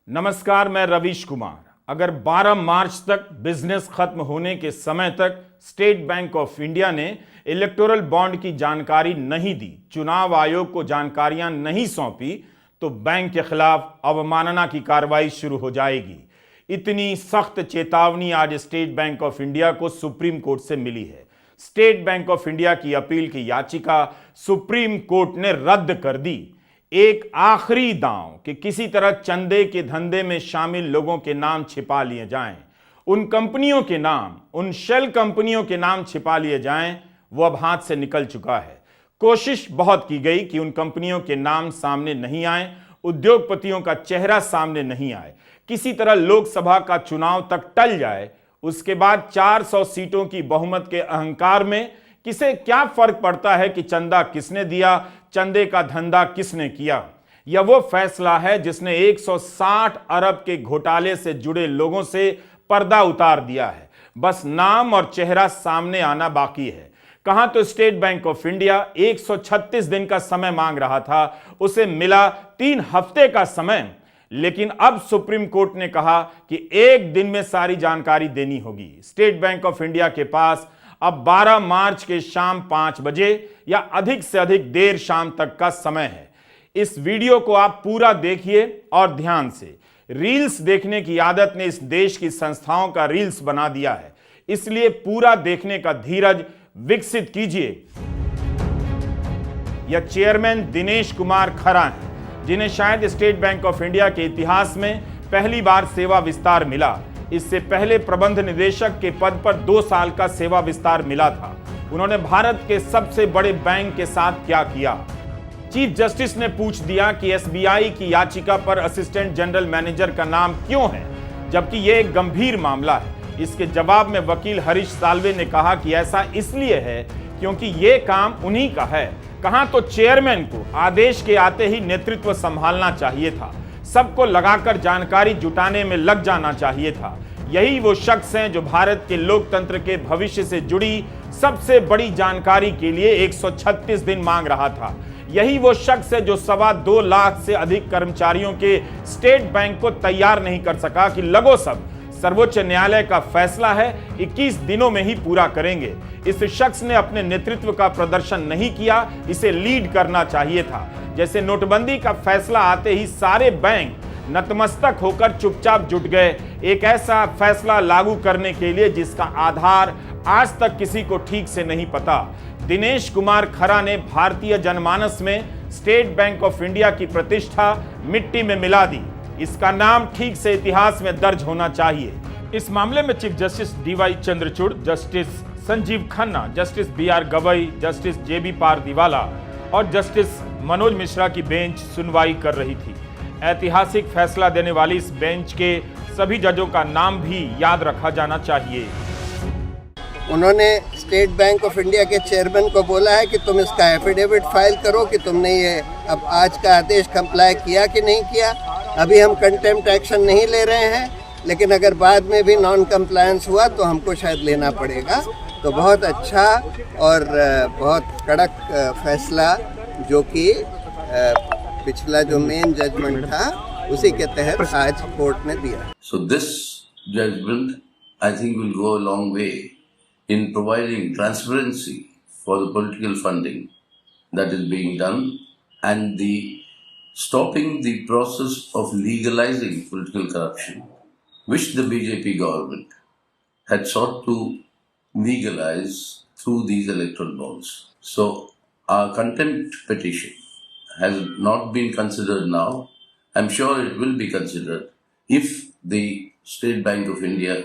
नमस्कार, मैं रवीश कुमार। अगर 12 मार्च तक बिजनेस खत्म होने के समय तक स्टेट बैंक ऑफ इंडिया ने इलेक्टोरल बॉन्ड की जानकारी नहीं दी, चुनाव आयोग को जानकारियां नहीं सौंपी, तो बैंक के खिलाफ अवमानना की कार्रवाई शुरू हो जाएगी। इतनी सख्त चेतावनी आज स्टेट बैंक ऑफ इंडिया को सुप्रीम कोर्ट से मिली है। स्टेट बैंक ऑफ इंडिया की अपील की याचिका सुप्रीम कोर्ट ने रद्द कर दी। एक आखिरी दांव कि किसी तरह चंदे के धंधे में शामिल लोगों के नाम छिपा लिए जाएं, उन कंपनियों के नाम, उन शेल कंपनियों के नाम छिपा लिए जाएं, वो अब हाथ से निकल चुका है। कोशिश बहुत की गई कि उन कंपनियों के नाम सामने नहीं आए, उद्योगपतियों का चेहरा सामने नहीं आए, किसी तरह लोकसभा का चुनाव तक टल जाए। उसके बाद 400 सीटों की बहुमत के अहंकार में किसे क्या फर्क पड़ता है कि चंदा किसने दिया, चंदे का धंधा किसने किया। यह वो फैसला है जिसने 160 अरब के घोटाले से जुड़े लोगों से पर्दा उतार दिया है। बस नाम और चेहरा सामने आना बाकी है। कहां तो स्टेट बैंक ऑफ इंडिया 136 दिन का समय मांग रहा था, उसे मिला 3 हफ्ते का समय। लेकिन अब सुप्रीम कोर्ट ने कहा कि 1 दिन में सारी जानकारी देनी होगी। स्टेट बैंक ऑफ इंडिया के पास अब 12 मार्च के शाम 5 बजे या अधिक से अधिक देर शाम तक का समय है। इस वीडियो को आप पूरा देखिए और ध्यान से। रील्स देखने की आदत ने इस देश की संस्थाओं का रील्स बना दिया है, इसलिए पूरा देखने का धीरज विकसित कीजिए। यह चेयरमैन दिनेश कुमार खरा हैं, जिन्हें शायद स्टेट बैंक ऑफ इंडिया के इतिहास में पहली बार सेवा विस्तार मिला। इससे पहले प्रबंध निदेशक के पद पर 2 साल का सेवा विस्तार मिला था। उन्होंने भारत के सबसे बड़े बैंक के साथ क्या किया? चीफ जस्टिस ने पूछ दिया कि एसबीआई की याचिका पर असिस्टेंट जनरल मैनेजर का नाम क्यों है, जबकि यह एक गंभीर मामला है। इसके जवाब में वकील हरीश साल्वे ने कहा कि ऐसा इसलिए है क्योंकि यह काम उन्हीं का है। कहां तो चेयरमैन को आदेश के आते ही नेतृत्व संभालना चाहिए था, सबको लगाकर जानकारी जुटाने में लग जाना चाहिए था। यही वो शख्स हैं जो भारत के लोकतंत्र के भविष्य से जुड़ी सबसे बड़ी जानकारी के लिए 136 दिन मांग रहा था। यही वो शख्स है जो 2.25 लाख से अधिक कर्मचारियों के स्टेट बैंक को तैयार नहीं कर सका कि लगो सब, सर्वोच्च न्यायालय का फैसला है, 21 दिनों में ही पूरा करेंगे। इस शख्स ने अपने नेतृत्व का प्रदर्शन नहीं किया, इसे लीड करना चाहिए था। जैसे नोटबंदी का फैसला आते ही सारे बैंक नतमस्तक होकर चुपचाप जुट गए एक ऐसा फैसला लागू करने के लिए जिसका आधार आज तक किसी को ठीक से नहीं पता। दिनेश कुमार खरा ने भारतीय जनमानस में स्टेट बैंक ऑफ इंडिया की प्रतिष्ठा मिट्टी में मिला दी। इसका नाम ठीक से इतिहास में दर्ज होना चाहिए। इस मामले में chief justice DY Chandrachud, justice Sanjiv Khanna, justice BR Gavai, justice JB Pardiwala और जस्टिस मनोज मिश्रा की बेंच सुनवाई कर रही थी। ऐतिहासिक फैसला देने वाली इस बेंच के सभी जजों का नाम भी याद रखा जाना चाहिए। उन्होंने स्टेट बैंक ऑफ इंडिया के चेयरमैन को बोला है कि तुम इसका एफिडेविट फाइल करो कि तुमने ये अब आज का आदेश कंप्लाई किया कि नहीं किया। अभी हम कंटेम्प्ट एक्शन नहीं ले रहे हैं, लेकिन अगर बाद में भी नॉन कंप्लायंस हुआ तो हमको शायद लेना पड़ेगा। तो बहुत अच्छा और बहुत कड़क फैसला जो कि पिछला जो मेन जजमेंट था उसी के तहत आज कोर्ट ने दिया। So this judgment I think will go a long way in providing transparency for the political funding that is being done and the stopping the process of legalizing political corruption which the BJP government had sought to legalize through these electoral bonds. So our contempt petition has not been considered now. I'm sure it will be considered if the State Bank of India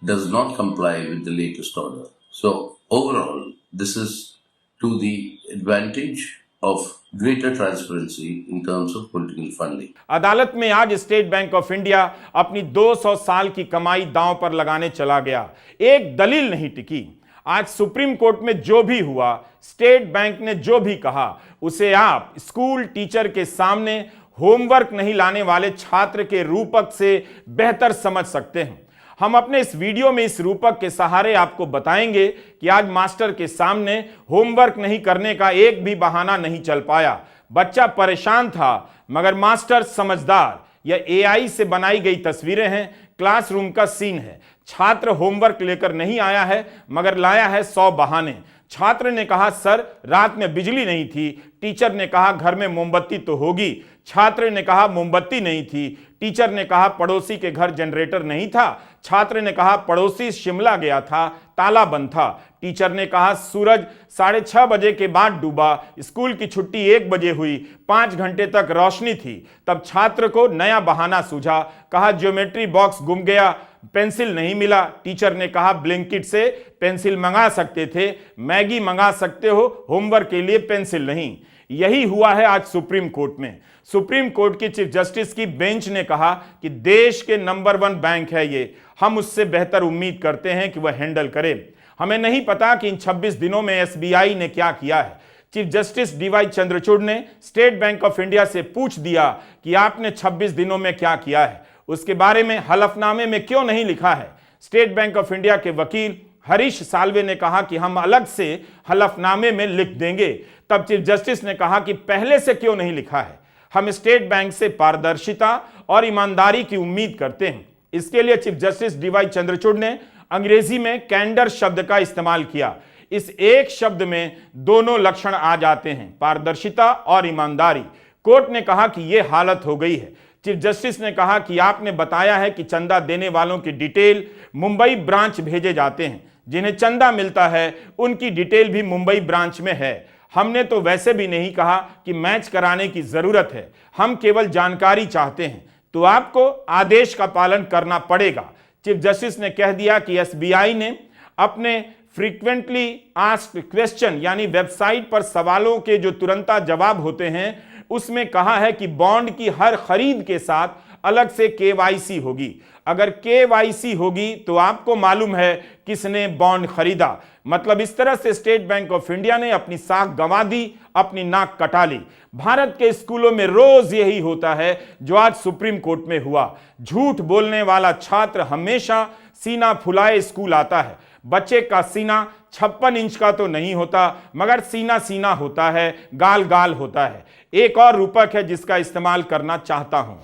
does not comply with the latest order. So overall, this is to the advantage of greater transparency in terms of political funding. अदालत में आज state bank of India अपनी 200 साल की कमाई दांव पर लगाने चला गया। एक दलील नहीं टिकी। आज सुप्रीम कोर्ट में जो भी हुआ, स्टेट बैंक ने जो भी कहा, उसे आप स्कूल टीचर के सामने होमवर्क नहीं लाने वाले छात्र के रूपक से बेहतर समझ सकते हैं। हम अपने इस वीडियो में इस रूपक के सहारे आपको बताएंगे कि आज मास्टर के सामने होमवर्क नहीं करने का एक भी बहाना नहीं चल पाया। बच्चा परेशान था, मगर मास्टर समझदार। यह एआई से बनाई गई तस्वीरें हैं। क्लासरूम का सीन है। छात्र होमवर्क लेकर नहीं आया है मगर लाया है 100 बहाने। छात्र ने कहा सर रात में बिजली नहीं थी। टीचर ने कहा घर में मोमबत्ती तो होगी। छात्र ने कहा मोमबत्ती नहीं थी। टीचर ने कहा पड़ोसी के घर जनरेटर नहीं था। छात्र ने कहा पड़ोसी शिमला गया था, ताला बंद था। टीचर ने कहा सूरज 6:30 बजे के बाद डूबा। स्कूल की छुट्टी 1 बजे हुई। 5 घंटे तक रोशनी थी। तब छात्र को नया बहाना सूझा। कहा ज्योमेट्री बॉक्स गुम गया, पेंसिल नहीं मिला। टीचर ने कहा ब्लिंकिट से पेंसिल मंगा सकते थे, मैगी मंगा सकते हो, होमवर्क के लिए पेंसिल नहीं। यही हुआ है आज सुप्रीम कोर्ट में। सुप्रीम कोर्ट की चीफ जस्टिस की बेंच ने कहा कि देश के नंबर 1 बैंक है ये, हम उससे बेहतर उम्मीद करते हैं कि वह हैंडल करे। हमें नहीं पता कि इन 26 दिनों में एसबीआई ने क्या किया है। चीफ जस्टिस डीवाई चंद्रचूड़ ने स्टेट बैंक ऑफ इंडिया से पूछ दिया कि आपने 26 दिनों में क्या किया है, उसके बारे में हलफनामे में क्यों नहीं लिखा है। स्टेट बैंक ऑफ इंडिया के वकील हरीश साल्वे ने कहा कि हम अलग से हलफनामे में लिख देंगे। तब चीफ जस्टिस ने कहा कि पहले से क्यों नहीं लिखा है। हम स्टेट बैंक से पारदर्शिता और ईमानदारी की उम्मीद करते हैं। इसके लिए चीफ जस्टिस डीवाई चंद्रचूड़ ने अंग्रेजी में कैंडर शब्द का इस्तेमाल किया। इस एक शब्द में दोनों लक्षण आ जाते हैं, पारदर्शिता और ईमानदारी। कोर्ट ने कहा कि यह हालत हो गई है। चीफ जस्टिस ने कहा कि आपने बताया है कि चंदा देने वालों की डिटेल मुंबई ब्रांच भेजे जाते हैं, जिन्हें चंदा मिलता है उनकी डिटेल भी मुंबई ब्रांच में है। हमने तो वैसे भी नहीं कहा कि मैच कराने की जरूरत है, हम केवल जानकारी चाहते हैं, तो आपको आदेश का पालन करना पड़ेगा। चीफ जस्टिस ने कह दिया कि एसबीआई ने अपने फ्रीक्वेंटली आस्क्ड क्वेश्चन यानी वेबसाइट पर सवालों के जो तुरंत जवाब होते हैं उसमें कहा है कि बॉन्ड की हर खरीद के साथ अलग से केवाईसी होगी। अगर केवाईसी होगी तो आपको मालूम है किसने बॉन्ड खरीदा। मतलब इस तरह से स्टेट बैंक ऑफ इंडिया ने अपनी साख गंवा दी, अपनी नाक कटा ली। भारत के स्कूलों में रोज यही होता है जो आज सुप्रीम कोर्ट में हुआ। झूठ बोलने वाला छात्र हमेशा सीना फुलाए स्कूल आता है। बच्चे का सीना 56 इंच का तो नहीं होता मगर सीना सीना होता है, गाल गाल होता है। एक और रूपक है जिसका इस्तेमाल करना चाहता हूं।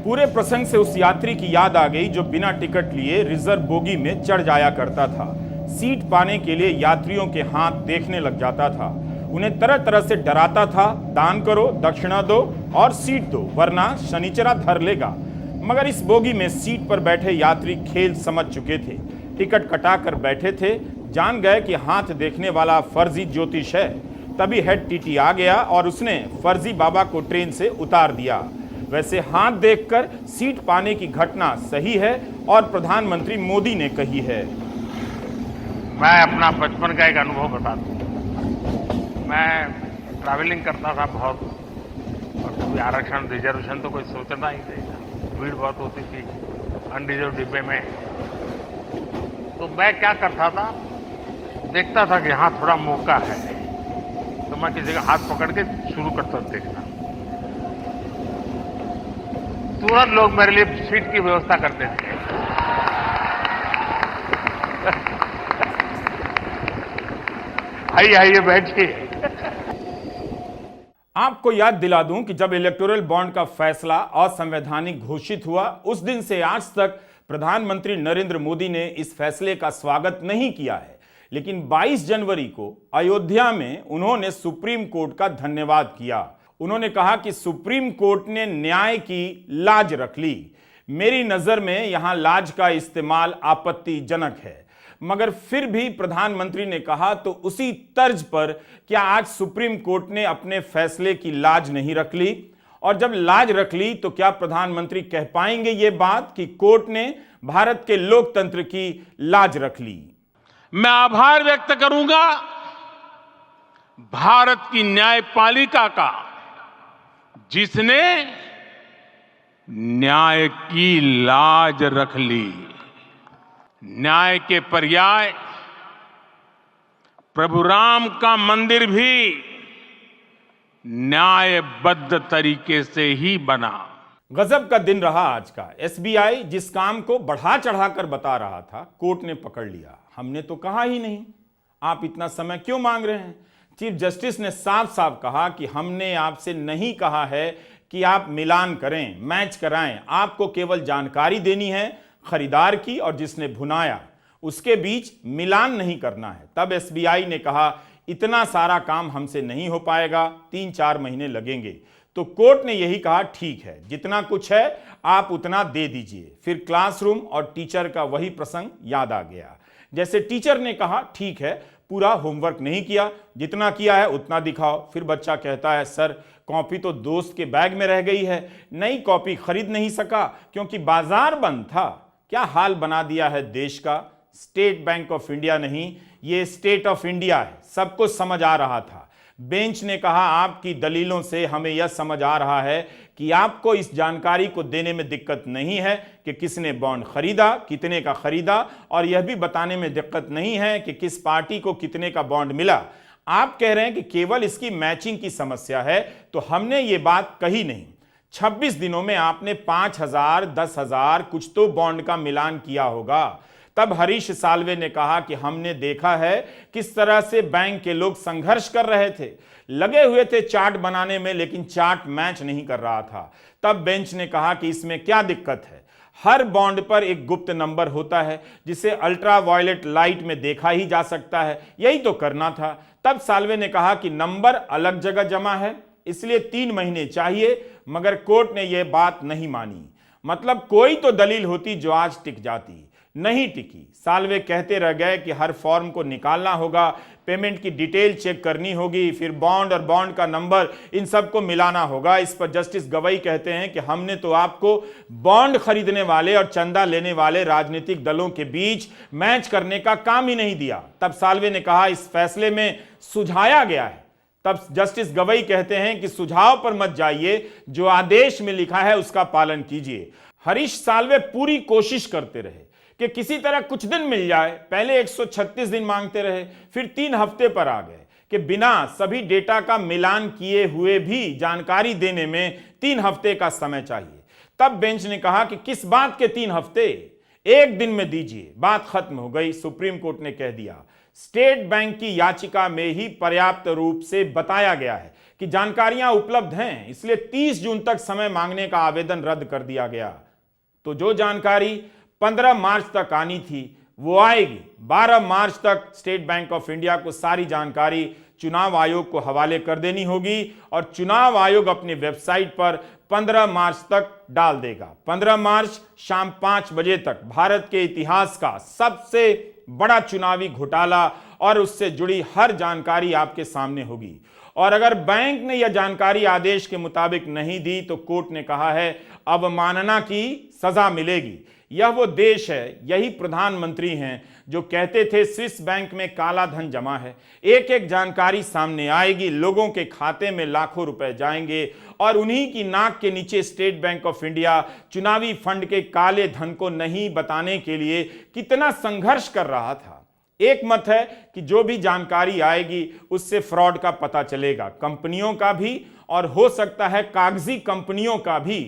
पूरे प्रसंग से उस यात्री की याद आ गई जो बिना टिकट लिए रिजर्व बोगी में चढ़ जाया करता था। सीट पाने के लिए यात्रियों के हाथ देखने लग जाता था, उन्हें तरह तरह से डराता था, दान करो, दक्षिणा दो और सीट दो वरना शनिचरा धर लेगा। मगर इस बोगी में सीट पर बैठे यात्री खेल समझ चुके थे। टिकट कटाकर बैठे थे, जान गए कि हाथ देखने वाला फर्जी ज्योतिष है। तभी हेड टीटी आ गया और उसने फर्जी बाबा को ट्रेन से उतार दिया। वैसे हाथ देखकर सीट पाने की घटना सही है और प्रधानमंत्री मोदी ने कही है। मैं अपना बचपन का एक अनुभव बताता हूँ। मैं ट्रैवलिंग करता था बहुत, और कभी आरक्षण रिजर्वेशन तो कोई सोचना ही नहीं था। भीड़ बहुत होती थी अनरिजर्व डिब्बे में। तो मैं क्या करता था, देखता था कि हाँ थोड़ा मौका है तो मैं किसी का हाथ पकड़ के शुरू करता देखना। तुरंत लोग मेरे लिए सीट की व्यवस्था करते थे। आइए बैठिए। आपको याद दिला दूं कि जब इलेक्टोरल बॉन्ड का फैसला असंवैधानिक घोषित हुआ उस दिन से आज तक प्रधानमंत्री नरेंद्र मोदी ने इस फैसले का स्वागत नहीं किया है। लेकिन 22 जनवरी को अयोध्या में उन्होंने सुप्रीम कोर्ट का धन्यवाद किया। उन्होंने कहा कि सुप्रीम कोर्ट ने न्याय की लाज रख ली। मेरी नजर में यहां लाज का इस्तेमाल आपत्तिजनक है। मगर फिर भी प्रधानमंत्री ने कहा तो उसी तर्ज पर क्या आज सुप्रीम कोर्ट ने अपने फैसले की लाज नहीं रख ली? और जब लाज रख ली तो क्या प्रधानमंत्री कह पाएंगे ये बात कि कोर्ट ने भारत के लोकतंत्र की लाज रख ली? मैं आभार व्यक्त करूंगा भारत की न्यायपालिका का, जिसने न्याय की लाज रख ली। न्याय के पर्याय प्रभु राम का मंदिर भी न्यायबद्ध तरीके से ही बना। गजब का दिन रहा आज का। एसबीआई जिस काम को बढ़ा चढ़ाकर बता रहा था, कोर्ट ने पकड़ लिया। हमने तो कहा ही नहीं, आप इतना समय क्यों मांग रहे हैं? चीफ जस्टिस ने साफ साफ कहा कि हमने आपसे नहीं कहा है कि आप मिलान करें, मैच कराएं, आपको केवल जानकारी देनी है खरीदार की और जिसने भुनाया, उसके बीच मिलान नहीं करना है। तब एसबीआई ने कहा इतना सारा काम हमसे नहीं हो पाएगा, 3-4 महीने लगेंगे। तो कोर्ट ने यही कहा ठीक है, जितना कुछ है आप उतना दे दीजिए। फिर क्लासरूम और टीचर का वही प्रसंग याद आ गया। जैसे टीचर ने कहा ठीक है, पूरा होमवर्क नहीं किया, जितना किया है उतना दिखाओ। फिर बच्चा कहता है सर कॉपी तो दोस्त के बैग में रह गई है, नई कॉपी खरीद नहीं सका क्योंकि बाजार बंद था। क्या हाल बना दिया है देश का। स्टेट बैंक ऑफ इंडिया नहीं, ये स्टेट ऑफ इंडिया है, सबको समझ आ रहा था। बेंच ने कहा आपकी दलीलों से हमें यह समझ आ रहा है कि आपको इस जानकारी को देने में दिक्कत नहीं है कि किसने बॉन्ड खरीदा, कितने का खरीदा, और यह भी बताने में दिक्कत नहीं है कि किस पार्टी को कितने का बॉन्ड मिला। आप कह रहे हैं कि केवल इसकी मैचिंग की समस्या है, तो हमने ये बात कही नहीं। 26 दिनों में आपने 5,000, 10,000 कुछ तो बॉन्ड का मिलान किया होगा। तब हरीश साल्वे ने कहा कि हमने देखा है किस तरह से बैंक के लोग संघर्ष कर रहे थे, लगे हुए थे चार्ट बनाने में, लेकिन चार्ट मैच नहीं कर रहा था। तब बेंच ने कहा कि इसमें क्या दिक्कत है, हर बॉन्ड पर एक गुप्त नंबर होता है जिसे अल्ट्रा वायलेट लाइट में देखा ही जा सकता है, यही तो करना था। तब साल्वे ने कहा कि नंबर अलग जगह जमा है, इसलिए 3 महीने चाहिए, मगर कोर्ट ने यह बात नहीं मानी। मतलब कोई तो दलील होती जो आज टिक जाती, नहीं टिकी। साल्वे कहते रह गए कि हर फॉर्म को निकालना होगा, पेमेंट की डिटेल चेक करनी होगी, फिर बॉन्ड और बॉन्ड का नंबर, इन सबको मिलाना होगा। इस पर जस्टिस गवई कहते हैं कि हमने तो आपको बॉन्ड खरीदने वाले और चंदा लेने वाले राजनीतिक दलों के बीच मैच करने का काम ही नहीं दिया। तब साल्वे ने कहा इस फैसले में सुझाया गया है। तब जस्टिस गवई कहते हैं कि सुझाव पर मत जाइए, जो आदेश में लिखा है उसका पालन कीजिए। हरीश साल्वे पूरी कोशिश करते रहे कि किसी तरह कुछ दिन मिल जाए। पहले 136 दिन मांगते रहे, फिर 3 हफ्ते पर आ गए कि बिना सभी डेटा का मिलान किए हुए भी जानकारी देने में 3 हफ्ते का समय चाहिए। तब बेंच ने कहा कि किस बात के 3 हफ्ते, 1 दिन में दीजिए, बात खत्म हो गई। सुप्रीम कोर्ट ने कह दिया स्टेट बैंक की याचिका में ही पर्याप्त रूप से बताया गया है कि जानकारियां उपलब्ध हैं, इसलिए 30 जून तक समय मांगने का आवेदन रद्द कर दिया गया। तो जो जानकारी 15 मार्च तक आनी थी वो आएगी। 12 मार्च तक स्टेट बैंक ऑफ इंडिया को सारी जानकारी चुनाव आयोग को हवाले कर देनी होगी और चुनाव आयोग अपनी वेबसाइट पर 15 मार्च तक डाल देगा। 15 मार्च शाम 5 बजे तक भारत के इतिहास का सबसे बड़ा चुनावी घोटाला और उससे जुड़ी हर जानकारी आपके सामने होगी। और अगर बैंक ने यह जानकारी आदेश के मुताबिक नहीं दी तो कोर्ट ने कहा है अवमानना की सजा मिलेगी। यह वो देश है, यही प्रधानमंत्री हैं जो कहते थे स्विस बैंक में काला धन जमा है। एक एक जानकारी सामने आएगी, लोगों के खाते में लाखों रुपए जाएंगे और उन्हीं की नाक के नीचे स्टेट बैंक ऑफ इंडिया चुनावी फंड के काले धन को नहीं बताने के लिए कितना संघर्ष कर रहा था। एक मत है कि जो भी जानकारी आएगी उससे फ्रॉड का पता चलेगा, कंपनियों का भी और हो सकता है कागजी कंपनियों का भी,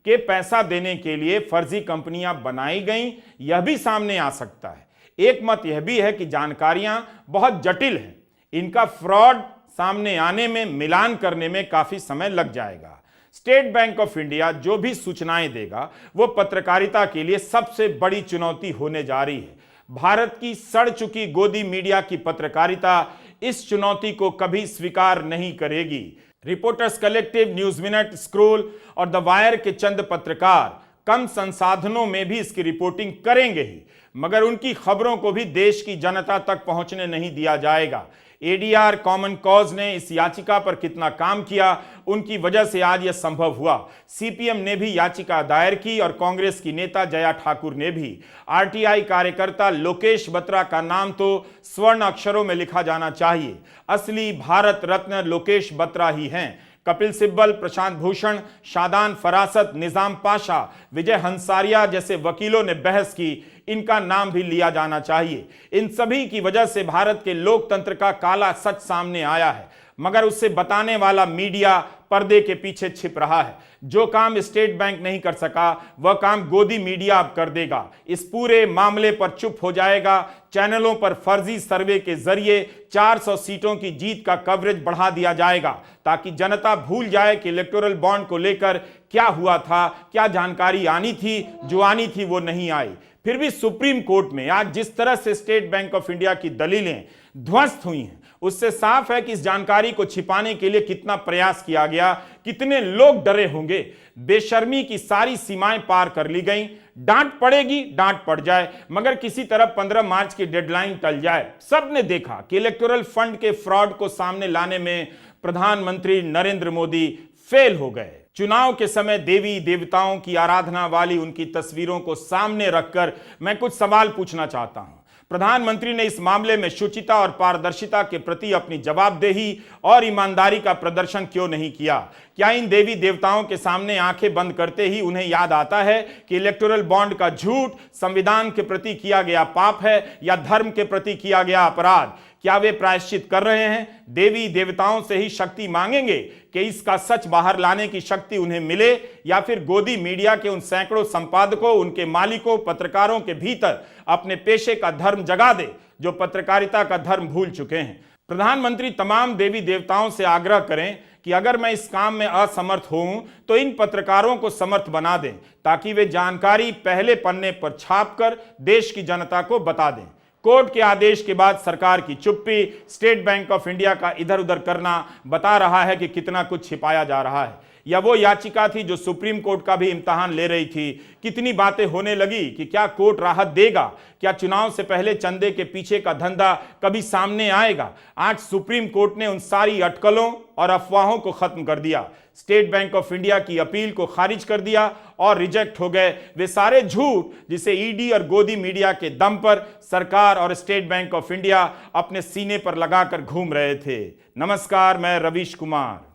के पैसा देने के लिए फर्जी कंपनियां बनाई गई, यह भी सामने आ सकता है। एक मत यह भी है कि जानकारियां बहुत जटिल हैं, इनका फ्रॉड सामने आने में, मिलान करने में काफी समय लग जाएगा। स्टेट बैंक ऑफ इंडिया जो भी सूचनाएं देगा वो पत्रकारिता के लिए सबसे बड़ी चुनौती होने जा रही है। भारत की सड़ चुकी गोदी मीडिया की पत्रकारिता इस चुनौती को कभी स्वीकार नहीं करेगी। Reporters collective, news minute, scroll और द वायर के चंद पत्रकार कम संसाधनों में भी इसकी रिपोर्टिंग करेंगे ही, मगर उनकी खबरों को भी देश की जनता तक पहुंचने नहीं दिया जाएगा। एडीआर, कॉमन कॉज ने इस याचिका पर कितना काम किया, उनकी वजह से आज यह संभव हुआ। सीपीएम ने भी याचिका दायर की और कांग्रेस की नेता जया ठाकुर ने भी। आरटीआई कार्यकर्ता लोकेश बत्रा का नाम तो स्वर्ण अक्षरों में लिखा जाना चाहिए। असली भारत रत्न लोकेश बत्रा ही हैं। कपिल सिब्बल, प्रशांत भूषण, शादान फरासत, निजाम पाशा, विजय हंसारिया जैसे वकीलों ने बहस की, इनका नाम भी लिया जाना चाहिए। इन सभी की वजह से भारत के लोकतंत्र का काला सच सामने आया है। मगर उससे बताने वाला मीडिया पर्दे के पीछे छिप रहा है। जो काम स्टेट बैंक नहीं कर सका वह काम गोदी मीडिया अब कर देगा। इस पूरे मामले पर चुप हो जाएगा। चैनलों पर फर्जी सर्वे के जरिए 400 सीटों की जीत का कवरेज बढ़ा दिया जाएगा ताकि जनता भूल जाए कि इलेक्टोरल बॉन्ड को लेकर क्या हुआ था, क्या जानकारी आनी थी, जो आनी थी वो नहीं आई। फिर भी सुप्रीम कोर्ट में आज जिस तरह से स्टेट बैंक ऑफ इंडिया की दलीलें ध्वस्त हुई हैं, उससे साफ है कि इस जानकारी को छिपाने के लिए कितना प्रयास किया गया, कितने लोग डरे होंगे। बेशर्मी की सारी सीमाएं पार कर ली गई। डांट पड़ेगी, डांट पड़ जाए, मगर किसी तरह 15 मार्च की डेडलाइन टल जाए। सबने देखा कि इलेक्टोरल फंड के फ्रॉड को सामने लाने में प्रधानमंत्री नरेंद्र मोदी फेल हो गए। चुनाव के समय देवी देवताओं की आराधना वाली उनकी तस्वीरों को सामने रखकर मैं कुछ सवाल पूछना चाहता हूं। प्रधानमंत्री ने इस मामले में शुचिता और पारदर्शिता के प्रति अपनी जवाबदेही और ईमानदारी का प्रदर्शन क्यों नहीं किया? क्या इन देवी देवताओं के सामने आंखें बंद करते ही उन्हें याद आता है कि इलेक्टोरल बॉन्ड का झूठ संविधान के प्रति किया गया पाप है या धर्म के प्रति किया गया अपराध? क्या वे प्रायश्चित कर रहे हैं? देवी देवताओं से ही शक्ति मांगेंगे कि इसका सच बाहर लाने की शक्ति उन्हें मिले, या फिर गोदी मीडिया के उन सैकड़ों संपादकों, उनके मालिकों, पत्रकारों के भीतर अपने पेशे का धर्म जगा दे जो पत्रकारिता का धर्म भूल चुके हैं? प्रधानमंत्री तमाम देवी देवताओं से आग्रह करें कि अगर मैं इस काम में असमर्थ हूं तो इन पत्रकारों को समर्थ बना दें ताकि वे जानकारी पहले पन्ने पर छापकर देश की जनता को बता दें। कोर्ट के आदेश के बाद सरकार की चुप्पी, स्टेट बैंक ऑफ इंडिया का इधर उधर करना बता रहा है कि कितना कुछ छिपाया जा रहा है। या वो याचिका थी जो सुप्रीम कोर्ट का भी इम्तिहान ले रही थी। कितनी बातें होने लगी कि क्या कोर्ट राहत देगा, क्या चुनाव से पहले चंदे के पीछे का धंधा कभी सामने आएगा? आज सुप्रीम कोर्ट ने उन सारी अटकलों और अफवाहों को खत्म कर दिया। स्टेट बैंक ऑफ इंडिया की अपील को खारिज कर दिया और रिजेक्ट हो गए वे सारे झूठ जिसे ईडी और गोदी मीडिया के दम पर सरकार और स्टेट बैंक ऑफ इंडिया अपने सीने पर लगाकर घूम रहे थे। नमस्कार, मैं रवीश कुमार।